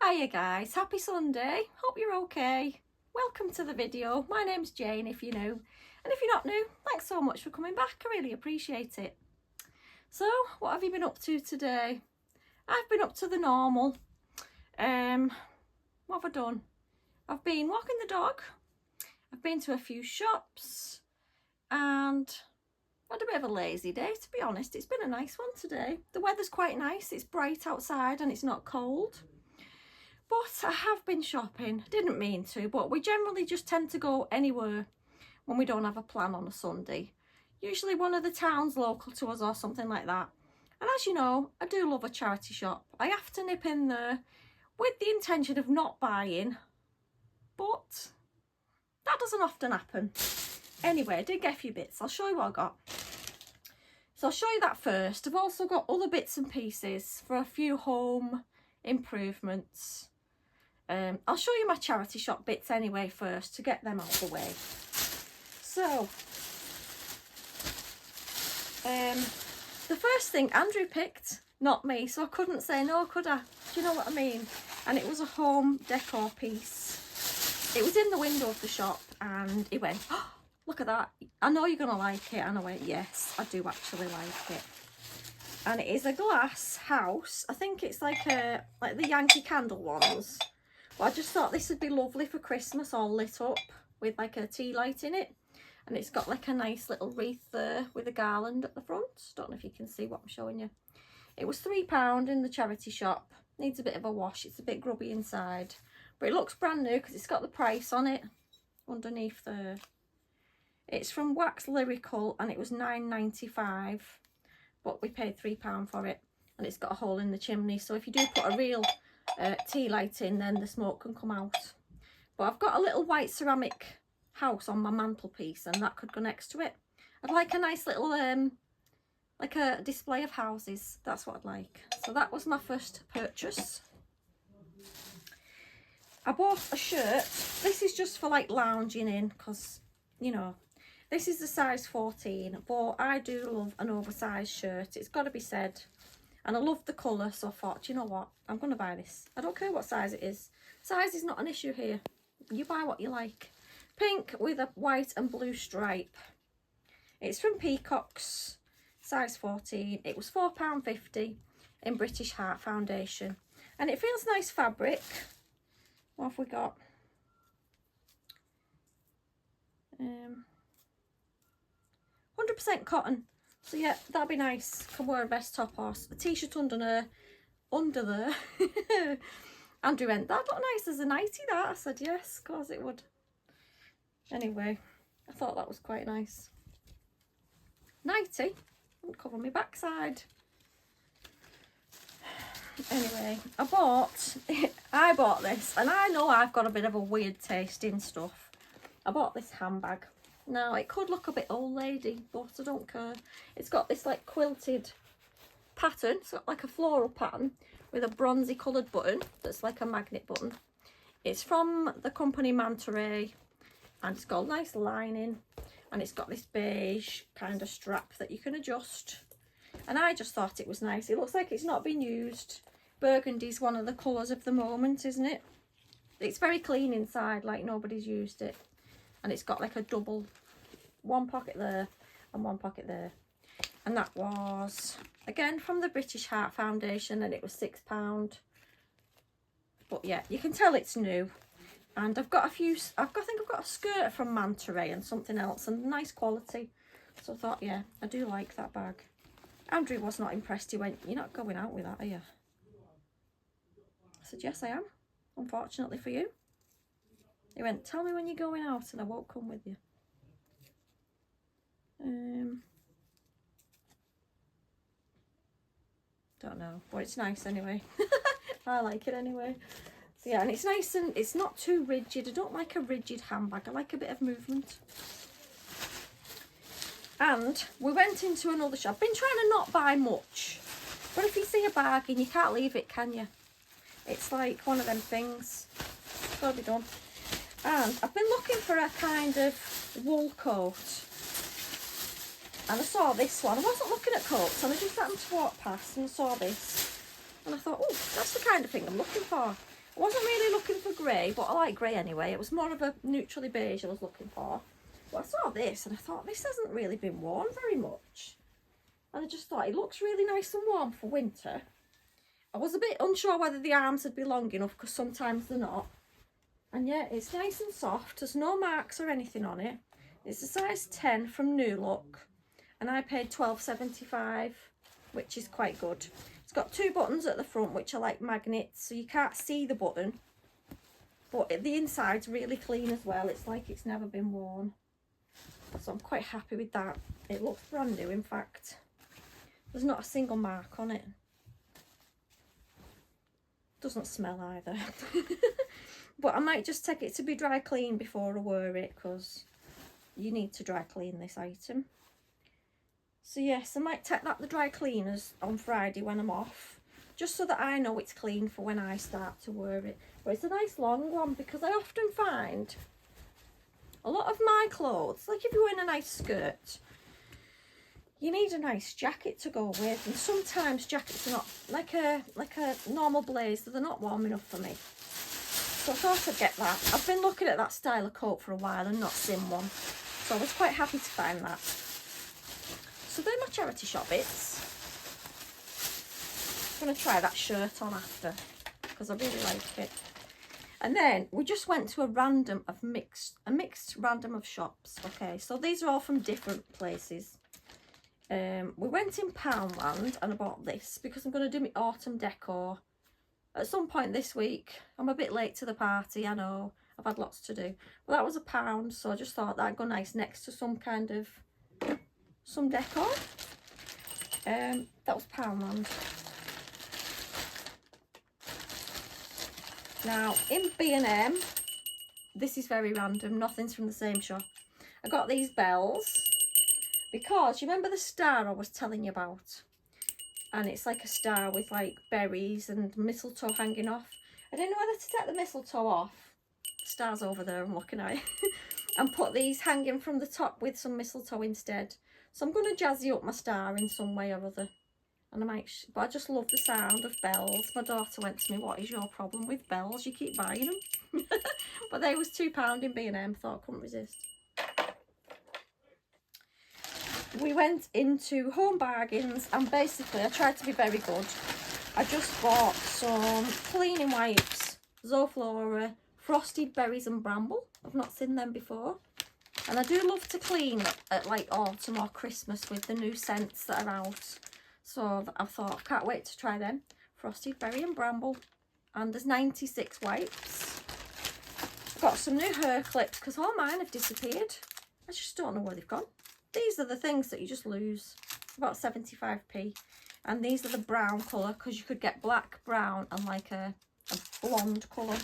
Hiya guys, happy Sunday, hope you're okay. Welcome to the video. My name's Jane if you're new, and if you're not new, thanks so much for coming back, I really appreciate it. So what have you been up to today? I've been up to the normal. What have I done? I've been walking the dog, I've been to a few shops and had a bit of a lazy day, to be honest. It's been a nice one today. The weather's quite nice, it's bright outside and it's not cold. But I have been shopping, didn't mean to, but we generally just tend to go anywhere when we don't have a plan on a Sunday. Usually one of the towns local to us or something like that. And as you know, I do love a charity shop. I have to nip in there with the intention of not buying, but that doesn't often happen. Anyway, I did get a few bits. I'll show you what I got. So I'll show you that first. I've also got other bits and pieces for a few home improvements. I'll show you my charity shop bits anyway first to get them out of the way. So the first thing Andrew picked, not me, so I couldn't say no, could I? Do you know what I mean? And it was a home decor piece. It was in the window of the shop and he went, oh, look at that, I know you're gonna like it. And I went, yes, I do actually like it. And it is a glass house. I think it's like the Yankee Candle ones. But I just thought this would be lovely for Christmas, all lit up with like a tea light in it. And it's got like a nice little wreath there with a garland at the front. Don't know if you can see what I'm showing you. It was £3 in the charity shop. Needs a bit of a wash. It's a bit grubby inside. But it looks brand new because it's got the price on it underneath there. It's from Wax Lyrical and it was £9.95. But we paid £3 for it. And it's got a hole in the chimney. So if you do put a real tea light in, then the smoke can come out. But I've got a little white ceramic house on my mantelpiece and that could go next to it. I'd like a nice little like a display of houses. That's what I'd like. So that was my first purchase. I bought a shirt. This is just for like lounging in because, you know, this is the size 14, but I do love an oversized shirt. It's got to be said. And I love the colour, so I thought, do you know what? I'm going to buy this. I don't care what size it is. Size is not an issue here. You buy what you like. Pink with a white and blue stripe. It's from Peacocks, size 14. It was £4.50 in British Heart Foundation. And it feels nice fabric. What have we got? 100% cotton. So yeah, that'd be nice. Can wear a vest top or a t-shirt under there. Andrew went, that looked nice as a nightie that. I said yes, of course it would. Anyway, I thought that was quite nice. Nightie, wouldn't cover my backside. Anyway, I bought this, and I know I've got a bit of a weird taste in stuff. I bought this handbag. Now, it could look a bit old lady, but I don't care. It's got this like quilted pattern. It's got like a floral pattern with a bronzy coloured button that's like a magnet button. It's from the company Manta Ray, and it's got a nice lining, and it's got this beige kind of strap that you can adjust. And I just thought it was nice. It looks like it's not been used. Burgundy's one of the colours of the moment, isn't it? It's very clean inside, like nobody's used it. And it's got like a double, one pocket there and one pocket there. And that was, again, from the British Heart Foundation, and it was £6. But yeah, you can tell it's new. And I've got a few, I think I've got a skirt from Manta Ray and something else, and nice quality. So I thought, yeah, I do like that bag. Andrew was not impressed. He went, you're not going out with that, are you? I said, yes, I am, unfortunately for you. He went, tell me when you're going out and I won't come with you. Don't know, but it's nice anyway. I like it anyway. So yeah, and it's nice and it's not too rigid. I don't like a rigid handbag. I like a bit of movement. And we went into another shop. I've been trying to not buy much. But if you see a bargain, you can't leave it, can you? It's like one of them things. It's got to be done. And I've been looking for a kind of wool coat. And I saw this one. I wasn't looking at coats, and I just happened to walk past and saw this. And I thought, oh, that's the kind of thing I'm looking for. I wasn't really looking for grey, but I like grey anyway. It was more of a neutrally beige I was looking for. But I saw this and I thought, this hasn't really been worn very much. And I just thought, it looks really nice and warm for winter. I was a bit unsure whether the arms would be long enough, because sometimes they're not. And yeah, it's nice and soft. There's no marks or anything on it. It's a size 10 from New Look. And I paid £12.75, which is quite good. It's got 2 buttons at the front, which are like magnets, so you can't see the button. But the inside's really clean as well. It's like it's never been worn. So I'm quite happy with that. It looks brand new, in fact. There's not a single mark on it. Doesn't smell either. But I might just take it to be dry clean before I wear it, because you need to dry clean this item. So yes, I might take that to the dry cleaners on Friday when I'm off, just so that I know it's clean for when I start to wear it. But it's a nice long one, because I often find a lot of my clothes, like if you're wearing a nice skirt, you need a nice jacket to go with, and sometimes jackets are not, like a normal blazer, they're not warm enough for me. So I thought I'd get that. I've been looking at that style of coat for a while and not seen one, so I was quite happy to find that. So they're my charity shop bits. I'm going to try that shirt on after, because I really like it. And then we just went to a mixed random of shops. Okay, so these are all from different places. We went in Poundland and I bought this because I'm going to do my autumn decor at some point this week. I'm a bit late to the party, I know. I've had lots to do. But that was £1, so I just thought that'd go nice next to some decor. That was Poundland. Now in B&M, this is very random, nothing's from the same shop. I got these bells because you remember the star I was telling you about, and it's like a star with like berries and mistletoe hanging off. I didn't know whether to take the mistletoe off, the star's over there I'm looking at it, and put these hanging from the top with some mistletoe instead. So I'm going to jazzy up my star in some way or other. And I might, but I just love the sound of bells. My daughter went to me, what is your problem with bells? You keep buying them. But they was £2 in B&M, thought I couldn't resist. We went into Home Bargains and basically I tried to be very good. I just bought some cleaning wipes, Zoflora, Frosted Berries and Bramble. I've not seen them before. And I do love to clean at like autumn or Christmas with the new scents that are out. So I thought, can't wait to try them. Frosted Berry and Bramble. And there's 96 wipes. Got some new hair clips because all mine have disappeared. I just don't know where they've gone. These are the things that you just lose. About 75p. And these are the brown colour, because you could get black, brown and like a blonde colour.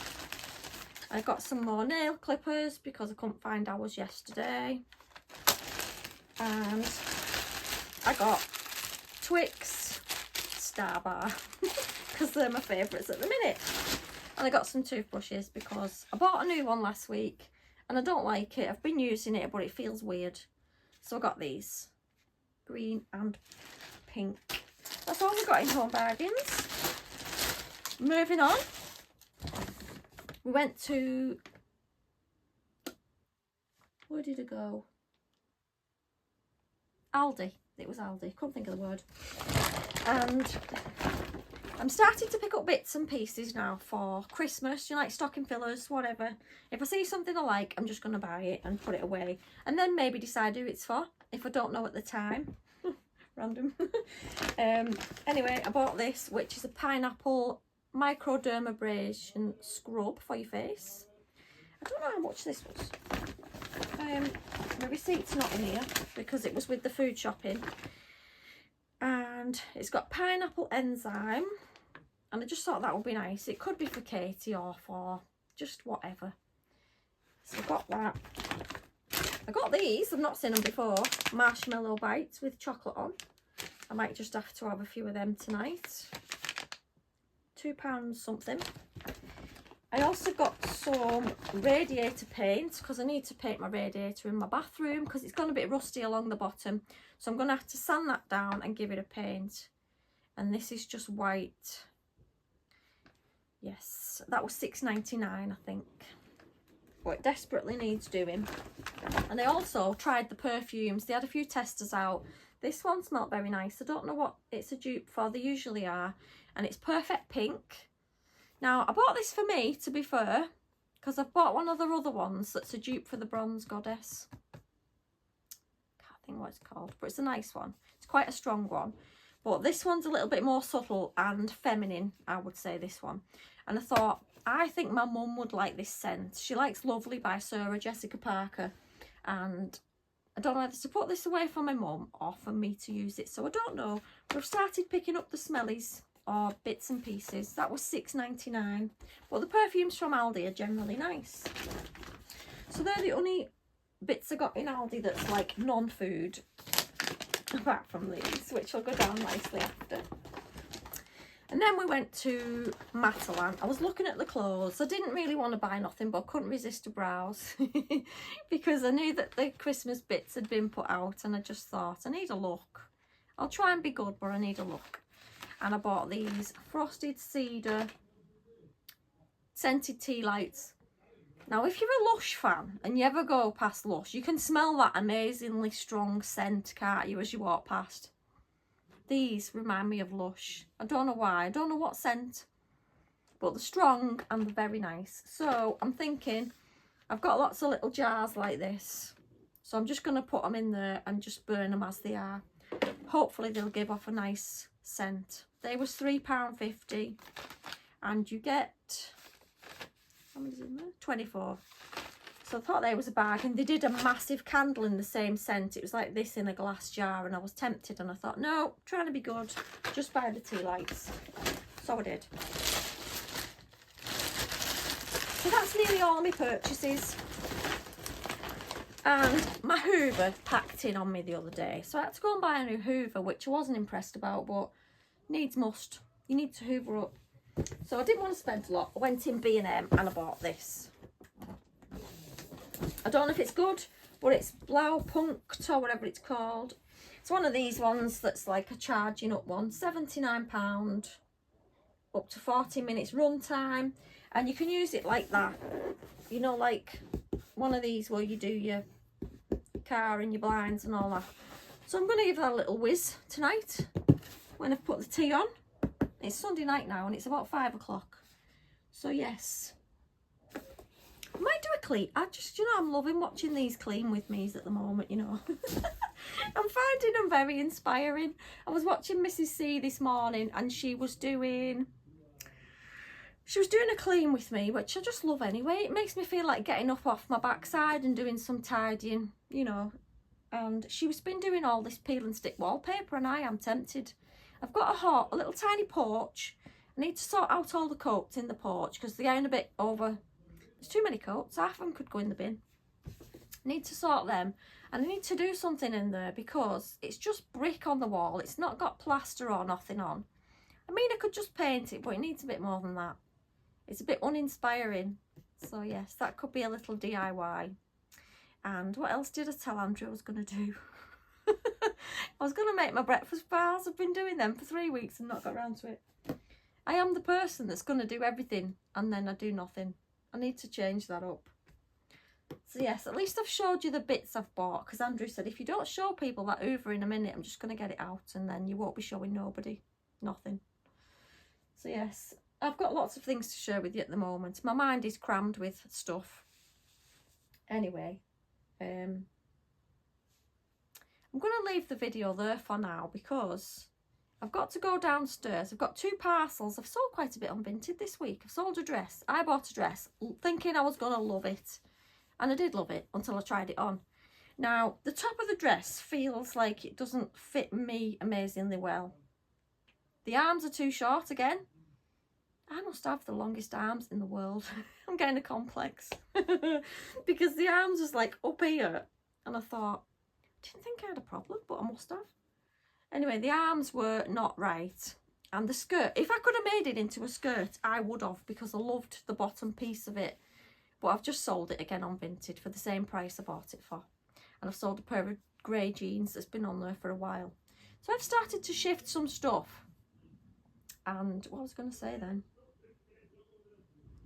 I got some more nail clippers because I couldn't find ours yesterday. And I got Twix Star Bar because they're my favourites at the minute. And I got some toothbrushes because I bought a new one last week and I don't like it. I've been using it, but it feels weird. So I got these, green and pink. That's all we got in Home Bargains. Moving on. We went to, where did I go? Aldi. It was Aldi. Couldn't think of the word. And I'm starting to pick up bits and pieces now for Christmas. You know, like stocking fillers, whatever. If I see something I like, I'm just going to buy it and put it away. And then maybe decide who it's for, if I don't know at the time. Random. Anyway, I bought this, which is a pineapple microdermabrasion scrub for your face. I don't know how much this was. My receipt's not in here because it was with the food shopping. And it's got pineapple enzyme, and I just thought that would be nice. It could be for Katie or for just whatever. So I got that. I got these, I've not seen them before, marshmallow bites with chocolate on. I might just have to have a few of them tonight. £2 something. I also got some radiator paint because I need to paint my radiator in my bathroom because it's gone a bit rusty along the bottom. So I'm going to have to sand that down and give it a paint. And this is just white. Yes, That was $6.99, I think. But it desperately needs doing. And I also tried the perfumes. They had a few testers out. This one's not very nice. I don't know what it's a dupe for. They usually are. And it's Perfect Pink. Now, I bought this for me, to be fair, because I've bought one of their other ones that's a dupe for the Bronze Goddess. Can't think what it's called, but it's a nice one. It's quite a strong one. But this one's a little bit more subtle and feminine, I would say, this one. And I thought, I think my mum would like this scent. She likes Lovely by Sarah Jessica Parker. And I don't know whether to put this away for my mum or for me to use it. So I don't know. But I've started picking up the smellies or bits and pieces. That was $6.99. But the perfumes from Aldi are generally nice. So they're the only bits I got in Aldi that's like non-food. Apart from these, which will go down nicely after. And then we went to Matalan. I was looking at the clothes. I didn't really want to buy nothing, but I couldn't resist to browse because I knew that the Christmas bits had been put out, and I just thought, I need a look. I'll try and be good, but I need a look. And I bought these Frosted Cedar scented tea lights. Now, if you're a Lush fan and you ever go past Lush, you can smell that amazingly strong scent, can't you, as you walk past? These remind me of Lush. I don't know why. I don't know what scent, but they're strong and they're very nice. So I'm thinking, I've got lots of little jars like this. So I'm just going to put them in there and just burn them as they are. Hopefully they'll give off a nice scent. They was £3.50 and you get... how many's in there? 24. So I thought they was a bargain. They did a massive candle in the same scent. It was like this in a glass jar, and I was tempted, and I thought, no, trying to be good, just buy the tea lights. So I did. So that's nearly all my purchases. And my Hoover packed in on me the other day, so I had to go and buy a new Hoover, which I wasn't impressed about, but needs must. You need to Hoover up. So I didn't want to spend a lot. I went in B&M and I bought this. I don't know if it's good, but it's Blau Punkt or whatever it's called. It's one of these ones that's like a charging up one. £79, up to 40 minutes run time. And you can use it like that. You know, like one of these where you do your car and your blinds and all that. So I'm going to give that a little whiz tonight when I've put the tea on. It's Sunday night now and it's about 5 o'clock. So yes. I might do a clean. I'm loving watching these clean with me's at the moment, you know. I'm finding them very inspiring. I was watching Mrs. C this morning and she was doing a clean with me, which I just love anyway. It makes me feel like getting up off my backside and doing some tidying, you know. And she's been doing all this peel and stick wallpaper and I am tempted. I've got a little tiny porch. I need to sort out all the coats in the porch because they're getting a bit over. There's too many coats. Half of them could go in the bin. I need to sort them. And I need to do something in there because it's just brick on the wall. It's not got plaster or nothing on. I mean, I could just paint it, but it needs a bit more than that. It's a bit uninspiring. So yes, that could be a little DIY. And what else did I tell Andrew I was going to do? I was going to make my breakfast bars. I've been doing them for 3 weeks and not got around to it. I am the person that's going to do everything and then I do nothing. I need to change that up. So yes, at least I've showed you the bits I've bought, because Andrew said if you don't show people that Hoover in a minute, I'm just going to get it out and then you won't be showing nobody. Nothing. So yes, I've got lots of things to share with you at the moment. My mind is crammed with stuff. Anyway, I'm going to leave the video there for now because I've got to go downstairs. I've got 2 parcels. I've sold quite a bit on Vinted this week. I've sold a dress. I bought a dress thinking I was going to love it. And I did love it until I tried it on. Now, the top of the dress feels like it doesn't fit me amazingly well. The arms are too short again. I must have the longest arms in the world. I'm getting a complex. Because the arms was like up here. And I thought, I didn't think I had a problem, but I must have. Anyway, the arms were not right. And the skirt, if I could have made it into a skirt, I would have, because I loved the bottom piece of it. But I've just sold it again on Vinted for the same price I bought it for. And I've sold a pair of grey jeans that's been on there for a while. So I've started to shift some stuff. And what I was going to say then?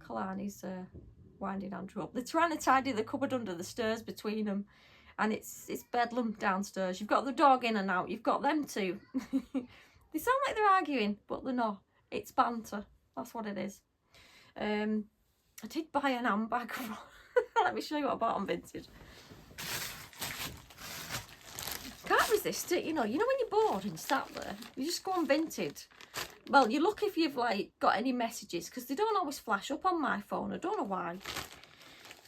Kalani's winding Andrew up. They're trying to tidy the cupboard under the stairs between them, and it's bedlam downstairs. You've got the dog in and out. You've got them two. They sound like they're arguing, but they're not. It's banter. That's what it is. I did buy an handbag. Let me show you what I bought on Vinted. Can't resist it, you know. You know when you're bored and sat there, you just go on Vinted. Well, you look if you've like got any messages, because they don't always flash up on my phone. I don't know why.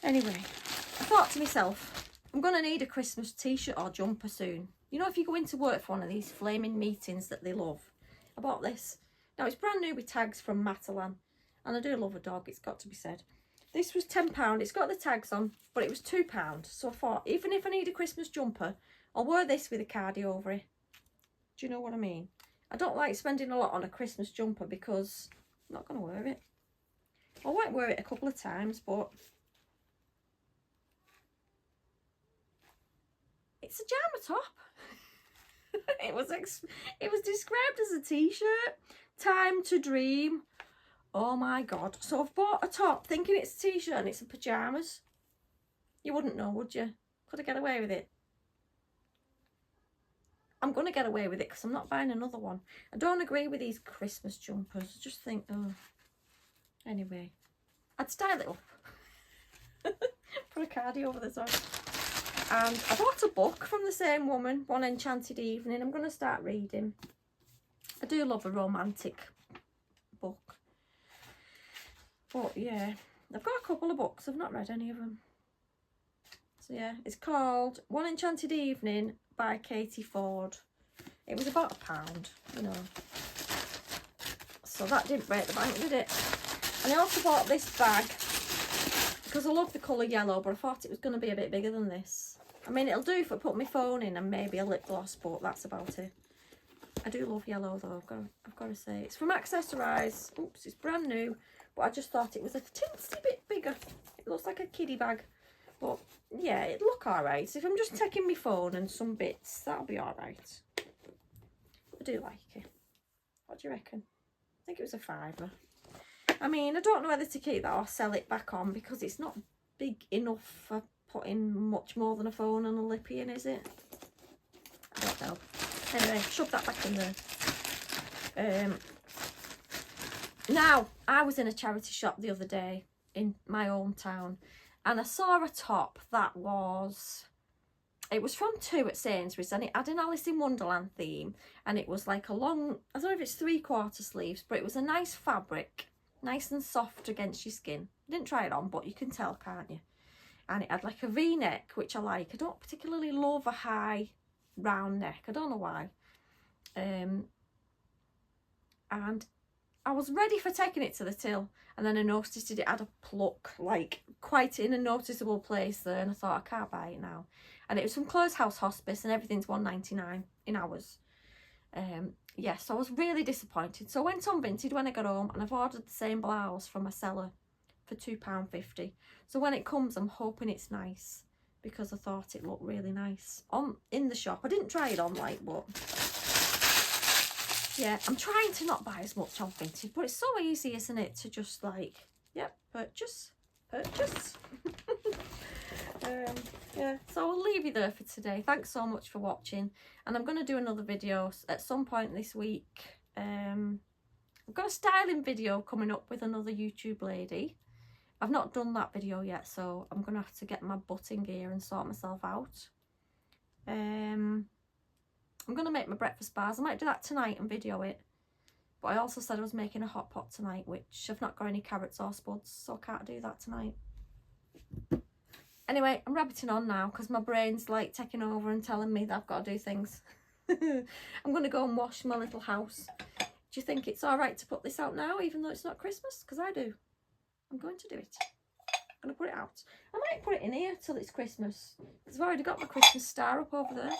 Anyway, I thought to myself, I'm going to need a Christmas t-shirt or jumper soon. You know, if you go into work for one of these flaming meetings that they love. I bought this. Now, it's brand new with tags from Matalan. And I do love a dog, it's got to be said. This was £10. It's got the tags on, but it was £2. So I thought, even if I need a Christmas jumper, I'll wear this with a cardi over it. Do you know what I mean? I don't like spending a lot on a Christmas jumper because I'm not going to wear it. I might wear it a couple of times, but it's a jammer top. It was described as a t-shirt. Time to dream. Oh my god. So I've bought a top thinking it's a t-shirt and it's a pyjamas. You wouldn't know, would you? Could I get away with it? I'm going to get away with it because I'm not buying another one. I don't agree with these Christmas jumpers. I just think, oh. Anyway, I'd style it up. Put a cardi over the top. And I bought a book from the same woman, One Enchanted Evening. I'm going to start reading. I do love a romantic book. But yeah, I've got a couple of books. I've not read any of them. So yeah, it's called One Enchanted Evening by Katie Ford. It was about £1, you know. So that didn't break the bank, did it? And I also bought this bag because I love the colour yellow, but I thought it was going to be a bit bigger than this. I mean, it'll do if I put my phone in and maybe a lip gloss, but that's about it. I do love yellow though, I've got to say. It's from Accessorize. Oops, it's brand new, but I just thought it was a teensy bit bigger. It looks like a kiddie bag, but yeah, it'd look alright. So if I'm just taking my phone and some bits, that'll be alright. I do like it. What do you reckon? I think it was a £5. I mean, I don't know whether to keep that or sell it back on because it's not big enough for putting much more than a phone and a lippy in, is it? I don't know. Anyway, shove that back in there. Now, I was in a charity shop the other day in my hometown and I saw a top that was... It was from Two at Sainsbury's and it had an Alice in Wonderland theme and it was like a long... I don't know if it's 3/4 sleeves, but it was a nice fabric. Nice and soft against your skin. I didn't try it on, but you can tell, can't you? And it had like a V-neck, which I like. I don't particularly love a high round neck. I don't know why. And I was ready for taking it to the till. And then I noticed it had a pluck, like quite in a noticeable place there. And I thought, I can't buy it now. And it was from Close House Hospice and everything's £1.99 in hours. Yes, so I was really disappointed. So I went on Vinted when I got home and I've ordered the same blouse from a seller for £2.50. So when it comes, I'm hoping it's nice because I thought it looked really nice in the shop. I didn't try it on, like, but yeah, I'm trying to not buy as much on Vinted, but it's so easy, isn't it, to just like, yep, purchase. Yeah, so I'll leave you there for today. Thanks so much for watching, and I'm going to do another video at some point this week. I've got a styling video coming up with another YouTube lady. I've not done that video yet, so I'm going to have to get my butt in gear and sort myself out. I'm going to make my breakfast bars. I might do that tonight and video it. But I also said I was making a hot pot tonight, which I've not got any carrots or spuds, so I can't do that tonight. Anyway, I'm rabbiting on now because my brain's like taking over and telling me that I've got to do things. I'm going to go and wash my little house. Do you think it's alright to put this out now, even though it's not Christmas? Because I do. I'm going to do it. I'm going to put it out. I might put it in here till it's Christmas. Because I've already got my Christmas star up over there.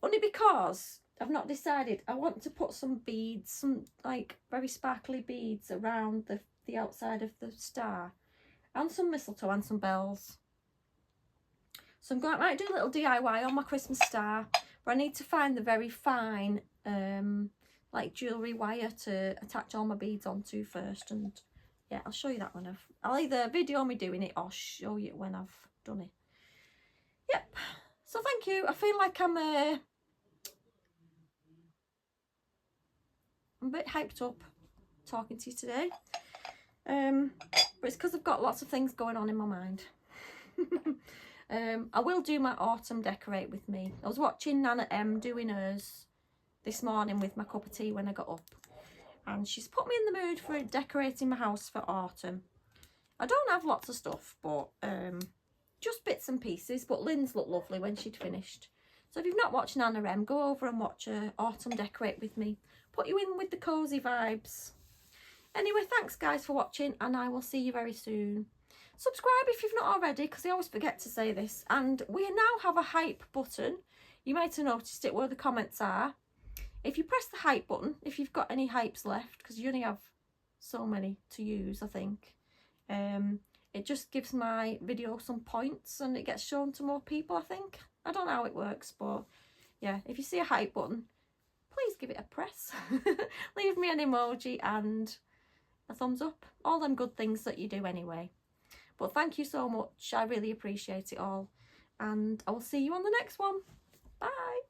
Only because I've not decided. I want to put some beads, some like very sparkly beads around the outside of the star. And some mistletoe and some bells. So I might do a little DIY on my Christmas star. But I need to find the very fine like jewellery wire to attach all my beads onto first and yeah, I'll show you that when I'll either video me doing it or show you when I've done it. Yep. So thank you. I feel like I'm a bit hyped up talking to you today. But it's because I've got lots of things going on in my mind. I will do my autumn decorate with me. I was watching Nana M doing hers this morning with my cup of tea when I got up, and she's put me in the mood for decorating my house for autumn. I don't have lots of stuff, but just bits and pieces, but Lynn's looked lovely when she'd finished. So if you've not watched Nana M, go over and watch her autumn decorate with me. Put you in with the cosy vibes. Anyway, thanks guys for watching, and I will see you very soon. Subscribe if you've not already, because I always forget to say this. And we now have a hype button. You might have noticed it where the comments are. If you press the hype button, if you've got any hypes left, because you only have so many to use, I think, it just gives my video some points and it gets shown to more people, I think. I don't know how it works, but yeah, if you see a hype button, please give it a press. Leave me an emoji and a thumbs up. All them good things that you do anyway. But thank you so much. I really appreciate it all. And I will see you on the next one. Bye.